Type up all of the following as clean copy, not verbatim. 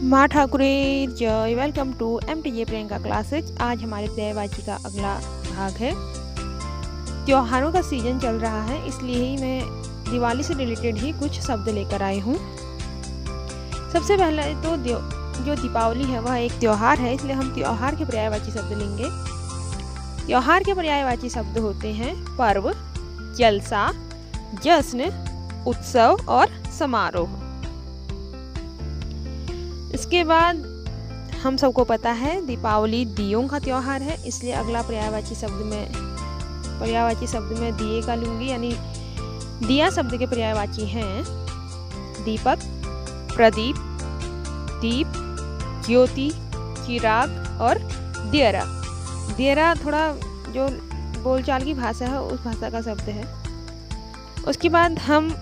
माँ ठाकुरे जय। Welcome to MTJ Priyanka classes. आज हमारे पर्यायवाची का अगला भाग है। त्योहारों का सीजन चल रहा है, इसलिए ही मैं दिवाली से रिलेटेड ही कुछ शब्द लेकर आई हूँ। सबसे पहले तो जो दीपावली है वह एक त्योहार है, इसलिए हम त्योहार के पर्यायवाची शब्द लेंगे। त्योहार के पर्यायवाची शब्द होते हैं पर्व, जलसा, जश्न, उत्सव और समारोह। इसके बाद हम सबको पता है दीपावली दियों का त्योहार है, इसलिए अगला पर्यायवाची शब्द में दिए का लूंगी। यानी दिया शब्द के पर्यायवाची हैं दीपक, प्रदीप, दीप, ज्योति, चिराग और दियरा। दियरा थोड़ा जो बोलचाल की भाषा है उस भाषा का शब्द है। उसके बाद हम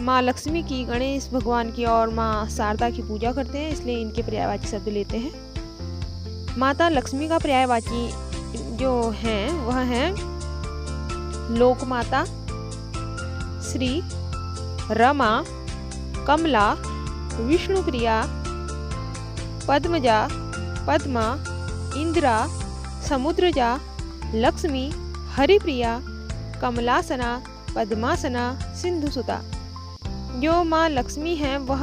माँ लक्ष्मी की, गणेश भगवान की और माँ शारदा की पूजा करते हैं, इसलिए इनके पर्यायवाची शब्द लेते हैं। माता लक्ष्मी का पर्यायवाची जो हैं वह हैं लोक माता, श्री, रमा, कमला, विष्णुप्रिया, पद्मजा, पद्मा, इंदिरा, समुद्रजा, लक्ष्मी, हरिप्रिया, कमलासना, पद्मासना, सिंधुसुता। जो माँ लक्ष्मी हैं वह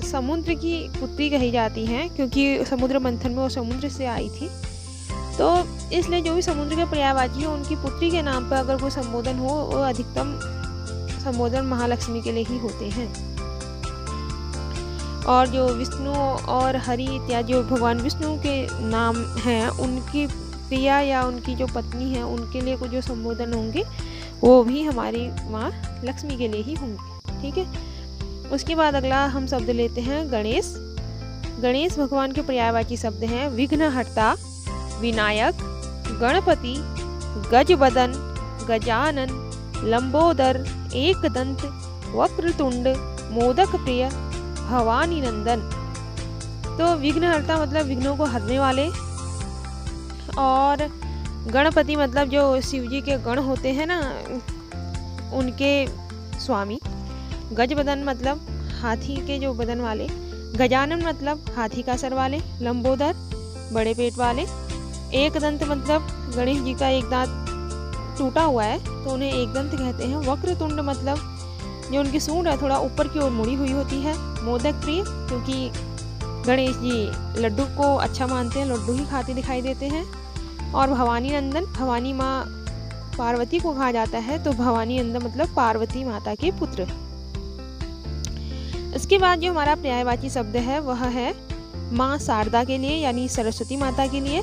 समुद्र की पुत्री कही जाती हैं, क्योंकि समुद्र मंथन में वो समुद्र से आई थी, तो इसलिए जो भी समुद्र के पर्यायवाची हो उनकी पुत्री के नाम पर अगर कोई संबोधन हो वो अधिकतम संबोधन महालक्ष्मी के लिए ही होते हैं। और जो विष्णु और हरि इत्यादि जो भगवान विष्णु के नाम हैं उनकी प्रिया या उनकी जो पत्नी है उनके लिए जो संबोधन होंगे वो भी हमारी माँ लक्ष्मी के लिए ही होंगे। ठीक है। उसके बाद अगला हम शब्द लेते हैं गणेश। गणेश भगवान के पर्यायवाची शब्द हैं विघ्नहर्ता, विनायक, गणपति, गजबदन, गजानन, लंबोदर, एकदंत, वक्रतुंड, मोदक प्रिय, भवानी नंदन। तो विघ्नहर्ता मतलब विघ्नों को हरने वाले, और गणपति मतलब जो शिव जी के गण होते हैं ना उनके स्वामी, गजबदन मतलब हाथी के जो बदन वाले, गजानन मतलब हाथी का सर वाले, लंबोदर बड़े पेट वाले, एकदंत मतलब गणेश जी का एक दांत टूटा हुआ है तो उन्हें एकदंत कहते हैं, वक्रतुंड मतलब जो उनकी सूंड है थोड़ा ऊपर की ओर मुड़ी हुई होती है, मोदक प्रिय क्योंकि गणेश जी लड्डू को अच्छा मानते हैं, लड्डू ही खाते दिखाई देते हैं, और भवानी नंदन, भवानी माँ पार्वती को कहा जाता है तो भवानी नंदन मतलब पार्वती माता के पुत्र। इसके बाद जो हमारा पर्यायवाची शब्द है वह है माँ शारदा के लिए यानी सरस्वती माता के लिए।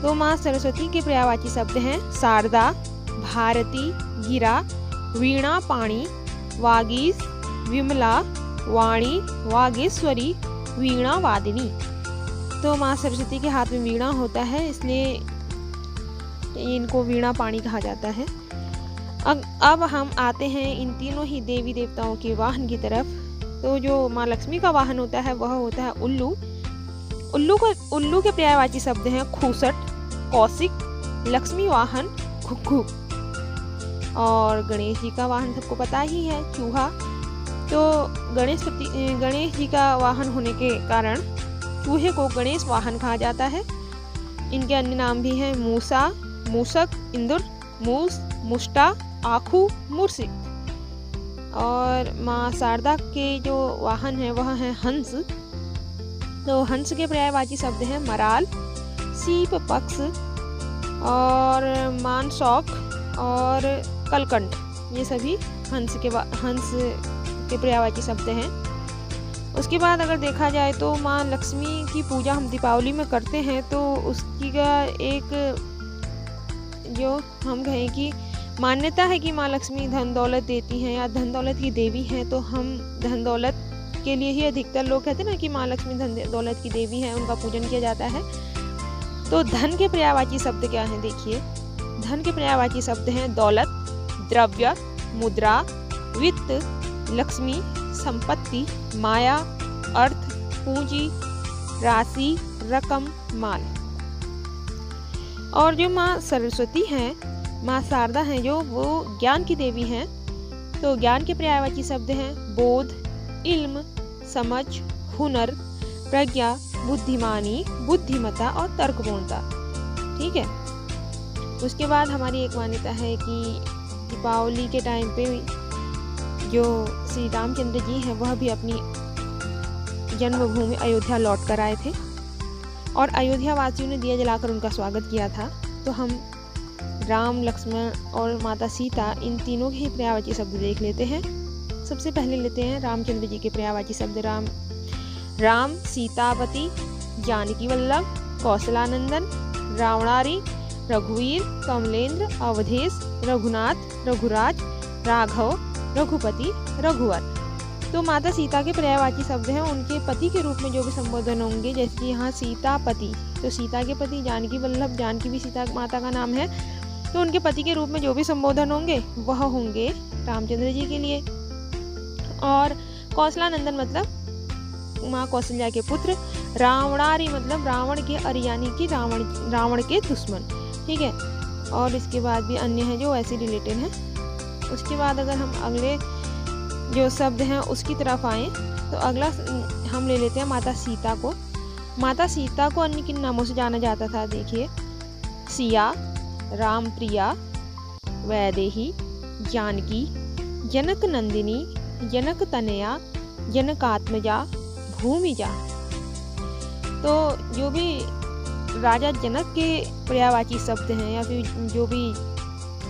तो माँ सरस्वती के पर्यायवाची शब्द हैं शारदा, भारती, गिरा, वीणा पाणी, वागीश, विमला, वाणी, वागेश्वरी, वीणा वादिनी। तो माँ सरस्वती के हाथ में वीणा होता है, इसलिए इनको वीणा पाणी कहा जाता है। अब हम आते हैं इन तीनों ही देवी देवताओं के वाहन की तरफ। तो जो माँ लक्ष्मी का वाहन होता है वह होता है उल्लू। उल्लू के पर्यायवाची शब्द हैं खूसट, कौशिक, लक्ष्मी वाहन, घुघु। और गणेश जी का वाहन सबको पता ही है चूहा। तो गणेश जी का वाहन होने के कारण चूहे को गणेश वाहन कहा जाता है। इनके अन्य नाम भी हैं मूसा, मूसक, इंदुर, मूस, मुष्टा, आखू, मूर्सिक। और माँ शारदा के जो वाहन है वह है हंस। तो हंस के पर्यायवाची शब्द हैं मराल, सीप, पक्ष और मानसौक और कलकंठ। ये सभी हंस के पर्यायवाची शब्द हैं। उसके बाद अगर देखा जाए तो माँ लक्ष्मी की पूजा हम दीपावली में करते हैं, तो उसकी का एक जो हम कहें कि मान्यता है कि माँ लक्ष्मी धन दौलत देती हैं या धन दौलत की देवी हैं, तो हम धन दौलत के लिए ही अधिकतर लोग कहते हैं ना कि माँ लक्ष्मी धन दौलत की देवी हैं, उनका पूजन किया जाता है। तो धन के पर्यायवाची शब्द क्या हैं देखिए। धन के पर्यायवाची शब्द हैं दौलत, द्रव्य, मुद्रा, वित्त, लक्ष्मी, संपत्ति, माया, अर्थ, पूंजी, राशि, रकम, माल। और जो माँ सरस्वती हैं, माँ शारदा हैं जो वो ज्ञान की देवी हैं, तो ज्ञान के पर्यायवाची शब्द हैं बोध, इल्म, समझ, हुनर, प्रज्ञा, बुद्धिमानी, बुद्धिमता और तर्कपूर्णता। ठीक है। उसके बाद हमारी एक मान्यता है कि दीपावली के टाइम पे जो श्री रामचंद्र जी हैं वह भी अपनी जन्मभूमि अयोध्या लौट कर आए थे और अयोध्या वासियों ने दिया जलाकर उनका स्वागत किया था। तो हम राम, लक्ष्मण और माता सीता इन तीनों के ही पर्यायवाची शब्द देख लेते हैं। सबसे पहले लेते हैं रामचंद्र जी के पर्यायवाची शब्द। राम सीतापति, जानकी वल्लभ, कौशलानंदन, रावणारी, रघुवीर, कमलेंद्र, अवधेश, रघुनाथ, रघुराज, राघव, रघुपति, रघुवर। तो माता सीता के पर्यायवाची शब्द हैं। उनके पति के रूप में जो भी संबोधन होंगे, जैसे कि यहाँ सीतापति, तो सीता के पति, जानकी वल्लभ, जानकी भी सीता माता का नाम है, तो उनके पति के रूप में जो भी संबोधन होंगे वह होंगे रामचंद्र जी के लिए। और कौशलानंदन मतलब माँ कौशल्या के पुत्र। रावणारी मतलब रावण के यानी कि रावण के दुश्मन। ठीक है। और इसके बाद भी अन्य हैं जो ऐसे रिलेटेड हैं। उसके बाद अगर हम अगले जो शब्द हैं उसकी तरफ आएँ तो अगला हम ले लेते हैं माता सीता को। माता सीता को अन्य किन नामों से जाना जाता था? देखिए, सिया, राम प्रिया, वैदेही, जानकी, जनक नंदिनी, जनक तनया, जनकात्मजा, भूमिजा। तो जो भी राजा जनक के पर्यायवाची शब्द हैं या फिर जो भी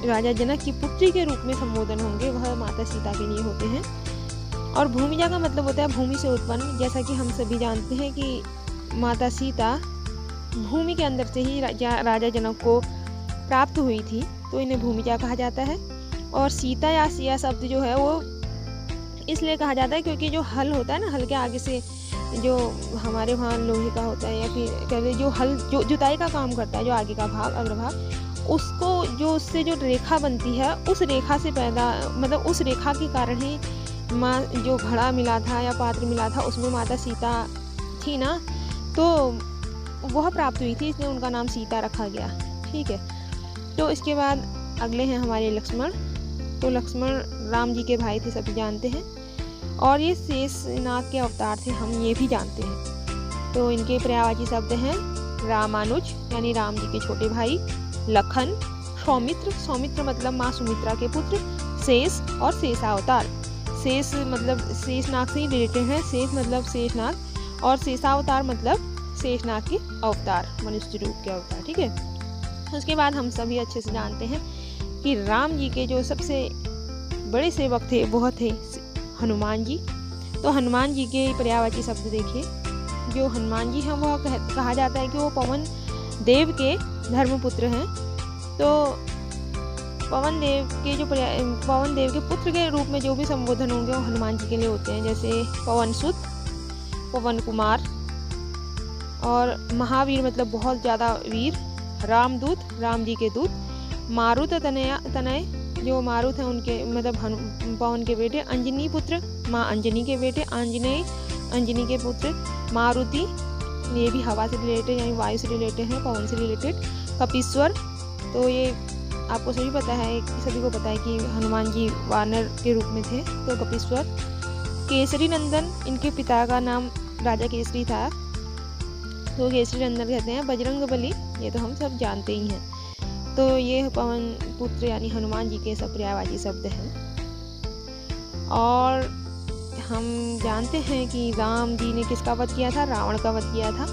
राजा जनक की पुत्री के रूप में संबोधन होंगे वह माता सीता के लिए होते हैं। और भूमिजा का मतलब होता है भूमि से उत्पन्न। जैसा कि हम सभी जानते हैं कि माता सीता भूमि के अंदर से ही राजा जनक को प्राप्त हुई थी, तो इन्हें भूमिजा कहा जाता है। और सीता या सिया शब्द जो है वो इसलिए कहा जाता है क्योंकि जो हल होता है ना, हल के आगे से जो हमारे वहाँ लोहे का होता है या फिर कहते जो हल जो जुताई का काम करता है, जो आगे का भाग, अग्रभाग, उसको जो उससे जो रेखा बनती है उस रेखा से पैदा मतलब उस रेखा के कारण ही माँ जो घड़ा मिला था या पात्र मिला था उसमें माता सीता थी ना, तो वह प्राप्त हुई थी, इसलिए उनका नाम सीता रखा गया। ठीक है। तो इसके बाद अगले हैं हमारे लक्ष्मण। तो लक्ष्मण राम जी के भाई थे, सभी जानते हैं, और ये शेषनाग के अवतार थे, हम ये भी जानते हैं। तो इनके पर्यायवाची शब्द हैं रामानुज यानी राम जी के छोटे भाई, लखन, सौमित्र, सौमित्र मतलब माँ सुमित्रा के पुत्र, शेष और शेषावतार। शेष मतलब शेषनाग से ही रिलेटेड है, शेष मतलब शेषनाग और शेषावतार मतलब शेषनाग के अवतार, मनुष्य रूप के अवतार। ठीक है। उसके बाद हम सभी अच्छे से जानते हैं कि राम जी के जो सबसे बड़े सेवक थे वह थे हनुमान जी। तो हनुमान जी के पर्यायवाची शब्द देखिए। जो हनुमान जी हैं वह कहा जाता है कि वो पवन देव के धर्मपुत्र हैं। तो पवन देव के पुत्र के रूप में जो भी संबोधन होंगे वो हनुमान जी के लिए होते हैं, जैसे पवन सुत, पवन कुमार, और महावीर मतलब बहुत ज़्यादा वीर, रामदूत राम जी के दूत, मारुत तनय जो मारुत हैं उनके मतलब पवन के बेटे, अंजनी पुत्र माँ अंजनी के बेटे, आंजनेय अंजनी के पुत्र, मारुति ये भी हवा से रिलेटेड यानी वायु से रिलेटेड है, पवन से रिलेटेड, कपीश्वर तो ये आपको सभी को पता है कि हनुमान जी वानर के रूप में थे, तो कपीश्वर, केसरी नंदन इनके पिता का नाम राजा केसरी था, तो केसरी नंदन कहते हैं, बजरंग बली ये तो हम सब जानते ही हैं। तो ये पवन पुत्र यानी हनुमान जी के सब पर्यायवाची शब्द हैं। और हम जानते हैं कि राम जी ने किसका वध किया था? रावण का वध किया था।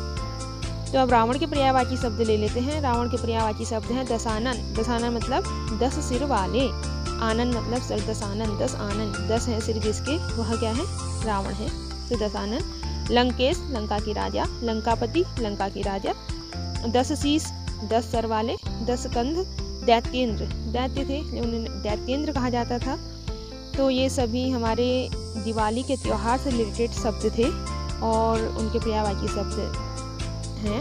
तो अब रावण के पर्यायवाची शब्द ले लेते हैं। रावण के पर्यायवाची शब्द हैं दशानन। दशानन मतलब 10 सिर वाले, आनन मतलब सर, दशानन 10 आनन, 10 है सिर जिसके, वह क्या है? रावण है, तो दशानन। लंकेश लंका की राजा, लंकापति लंका की राजा, 10 शीश 10 सर वाले, 10 कंध दैत्येंद्र, दैत्य थे उन्हें दैत्येंद्र कहा जाता था। तो ये सभी हमारे दिवाली के त्यौहार से रिलेटेड शब्द थे और उनके पर्यायवाची शब्द हैं।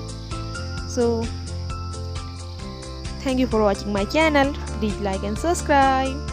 So thank you for watching my channel, please like and subscribe.